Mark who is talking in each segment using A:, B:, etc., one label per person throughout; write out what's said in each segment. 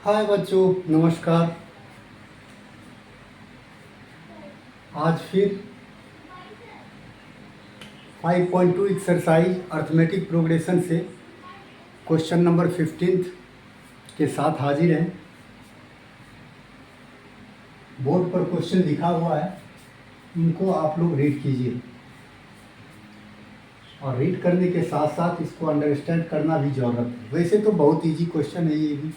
A: हाय बच्चों, नमस्कार। आज फिर 5.2 एक्सरसाइज अर्थमेटिक प्रोग्रेशन से क्वेश्चन नंबर 15 के साथ हाजिर हैं। बोर्ड पर क्वेश्चन लिखा हुआ है, इनको आप लोग रीड कीजिए और रीड करने के साथ साथ इसको अंडरस्टैंड करना भी जरूरत है। वैसे तो बहुत इजी क्वेश्चन है ये भी।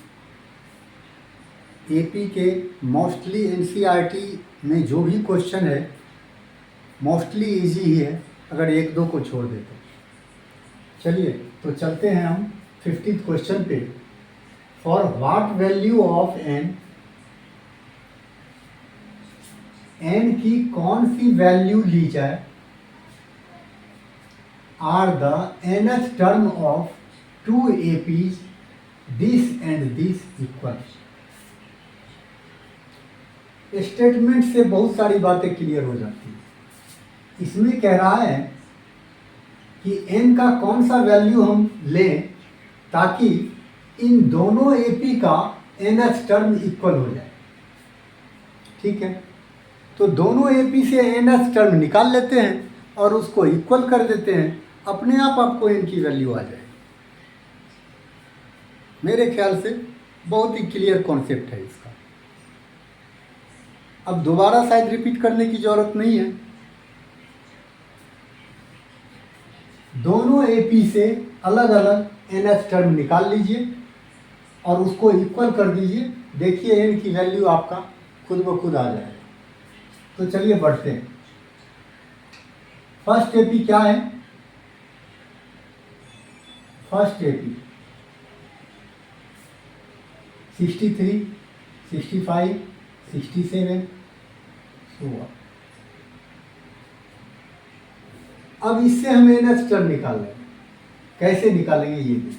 A: एपी के मोस्टली एनसीईआरटी में जो भी क्वेश्चन है मोस्टली इजी ही है, अगर एक दो को छोड़ दे तो। चलिए तो चलते हैं हम 15th क्वेश्चन पे। For what value of n की कौन सी वैल्यू ली जाए are the nth term of two APs this and this equal. Statement से बहुत सारी बातें क्लियर हो जाती हैं। इसमें कह रहा है कि n का कौन सा वैल्यू हम लें ताकि इन दोनों एपी का nth टर्म इक्वल हो जाए। ठीक है, तो दोनों एपी से nth टर्म निकाल लेते हैं और उसको इक्वल कर देते हैं, अपने आप आपको n की वैल्यू आ जाए। मेरे ख्याल से बहुत ही क्लियर कॉन्सेप्ट है इसका। अब दोबारा शायद रिपीट करने की जरूरत नहीं है। दोनों एपी से अलग अलग nth टर्म निकाल लीजिए और उसको इक्वल कर दीजिए। देखिए n की वैल्यू आपका खुद ब खुद आ जाएगा। तो चलिए बढ़ते हैं। फर्स्ट एपी क्या है? फर्स्ट एपी 63, 65, 67 अब इससे हमें nth टर्म निकालना है। कैसे निकालेंगे ये भी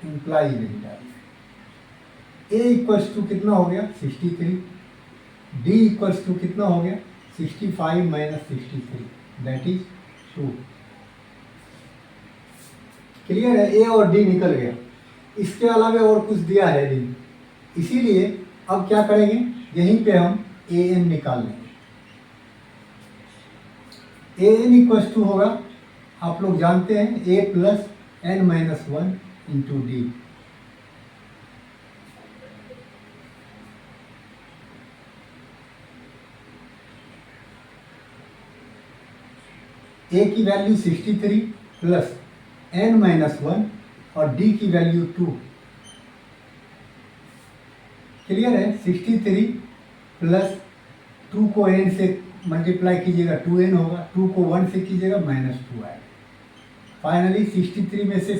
A: इंप्लाई नहीं डालेंगे। ए इक्वल्स टू कितना हो गया 63, डी इक्वल्स टू कितना हो गया 65 माइनस 63 दैट इज 2। क्लियर है? ए और डी निकल गया। इसके अलावा और कुछ दिया है नहीं, इसीलिए अब क्या करेंगे, यहीं पे हम ए एन निकाल लेंगे। ए एन इक्वल्स टू होगा, आप लोग जानते हैं, A plus N minus 1 into D. A की वैल्यू 63 प्लस एन माइनस 1 और डी की वैल्यू 2। क्लियर है? 63 प्लस 2 को n से मल्टीप्लाई कीजिएगा 2n होगा, 2 को 1 से कीजिएगा -2 आएगा। फाइनली 63 में से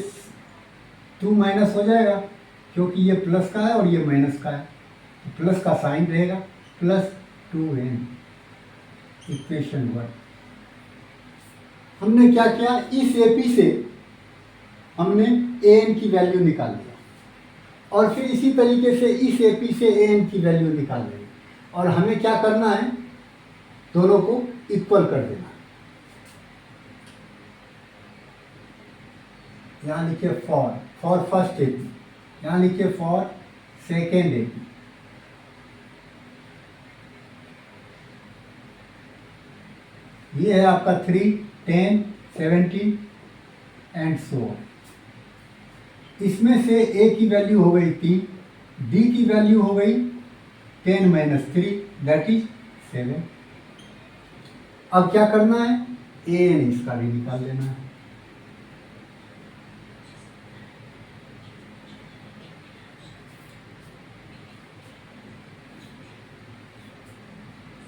A: 2 माइनस हो जाएगा क्योंकि ये प्लस का है और ये माइनस का है, तो प्लस का साइन रहेगा, प्लस 2n इक्वेशन 1। हमने क्या किया, इस एपी से हमने an की वैल्यू निकाल लिया और फिर इसी तरीके से इस एपी से an की वैल्यू निकाल लेंगे और हमें क्या करना है, दोनों को इक्वल कर देना। यहाँ लिखिए फॉर फर्स्ट एपी, यहाँ लिखिए फॉर सेकेंड एपी। ये है आपका 3, 10, 17 एंड सो ऑन। इसमें से ए की वैल्यू हो गई 3, डी की वैल्यू हो गई 10 माइनस 3 दैट इज 7। अब क्या करना है, ए एन इसका भी निकाल लेना है।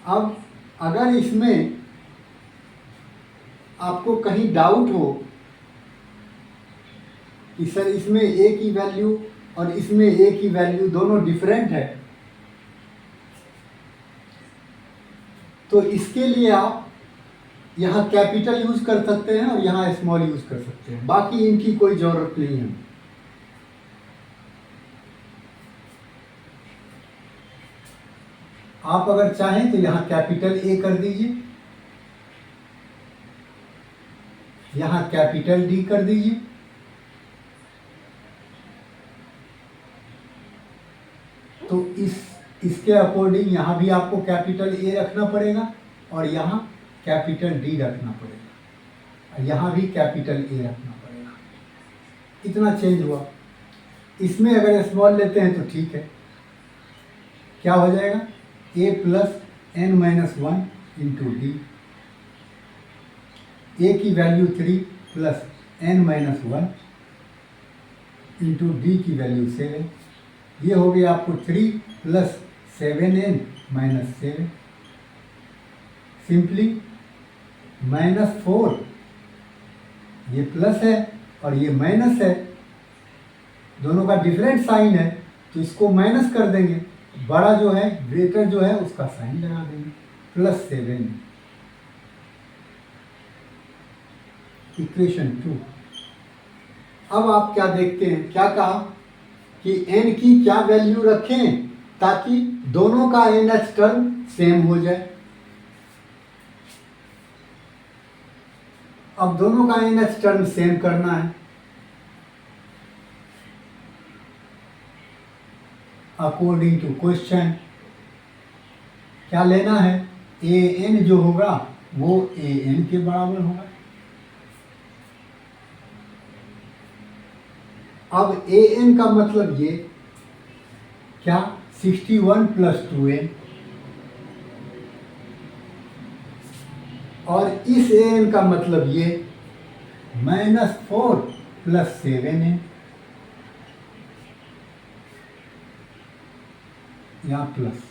A: अब अगर इसमें आपको कहीं डाउट हो कि सर इसमें ए की वैल्यू और इसमें ए की वैल्यू दोनों डिफरेंट है, तो इसके लिए आप यहाँ कैपिटल यूज कर सकते हैं और यहाँ स्मॉल यूज कर सकते हैं, बाकी इनकी कोई जरूरत नहीं है। आप अगर चाहें तो यहाँ कैपिटल ए कर दीजिए, यहाँ कैपिटल डी कर दीजिए तो इसके अकॉर्डिंग यहाँ भी आपको कैपिटल ए रखना पड़ेगा और यहाँ कैपिटल डी रखना पड़ेगा और यहाँ भी कैपिटल ए रखना पड़ेगा। इतना चेंज हुआ। इसमें अगर स्मॉल लेते हैं तो ठीक है, क्या हो जाएगा, A plus N minus one into D, A की value 3 plus N minus one into D की वैल्यू 7, ये हो गया आपको 3 प्लस 7n माइनस 7, सिंपली -4, ये प्लस है और ये माइनस है, दोनों का डिफरेंट साइन है तो इसको माइनस कर देंगे, बड़ा जो है ग्रेटर जो है उसका साइन लगा देंगे, +7। इक्वेशन 2। अब आप क्या देखते हैं, क्या कहा कि n की क्या वैल्यू रखें ताकि दोनों का NH टर्म सेम हो जाए। अब दोनों का NH टर्म सेम करना है, अकॉर्डिंग टू क्वेश्चन क्या लेना है, an जो होगा वो an के बराबर होगा। अब an का मतलब ये क्या, 61 + 2n, और इस an का मतलब ये -4 + 7n, यहाँ प्लस।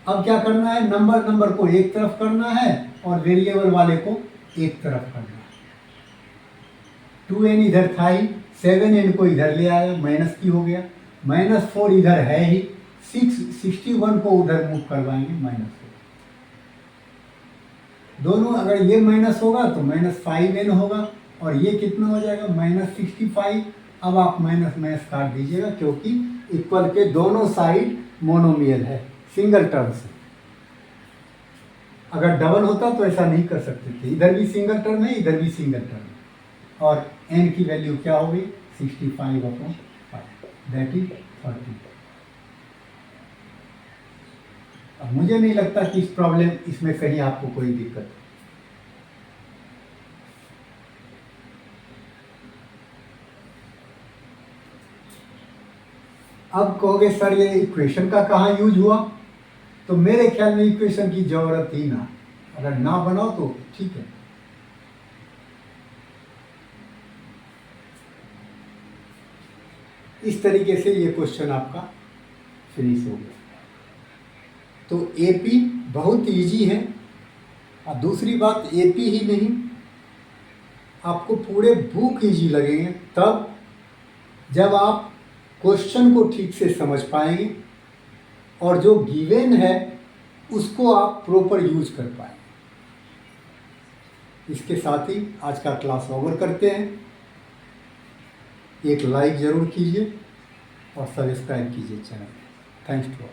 A: अब क्या करना है, नंबर को एक तरफ करना है और वेरिएबल वाले को एक तरफ करना है। 2n इधर था ही, 7n को इधर ले आया, माइनस की हो गया, -4 इधर है ही, 61 को उधर मूव करवाएंगे -4। दोनों अगर ये माइनस होगा तो -5n होगा और ये कितना हो जाएगा, -65। अब आप माइनस काट दीजिएगा क्योंकि इक्वल के दोनों साइड मोनोमियल है, सिंगल टर्म से। अगर डबल होता तो ऐसा नहीं कर सकते थे, इधर भी सिंगल टर्म है इधर भी सिंगल टर्म है, और n की वैल्यू क्या होगी, 65/5, दैट इज 30। अब मुझे नहीं लगता कि इस प्रॉब्लम इसमें कहीं आपको कोई दिक्कत है। अब कहोगे सर ये इक्वेशन का कहाँ यूज हुआ, तो मेरे ख्याल में इक्वेशन की जरूरत ही ना, अगर ना बनाओ तो ठीक है। इस तरीके से ये क्वेश्चन आपका फिनिश हो गया। तो एपी बहुत इजी है, और दूसरी बात एपी ही नहीं, आपको पूरे बुक इजी लगेंगे तब जब आप क्वेश्चन को ठीक से समझ पाएंगे और जो गिवन है उसको आप प्रॉपर यूज कर पाएंगे। इसके साथ ही आज का क्लास ओवर करते हैं। एक लाइक ज़रूर कीजिए और सब्सक्राइब कीजिए चैनल। Thanks to all.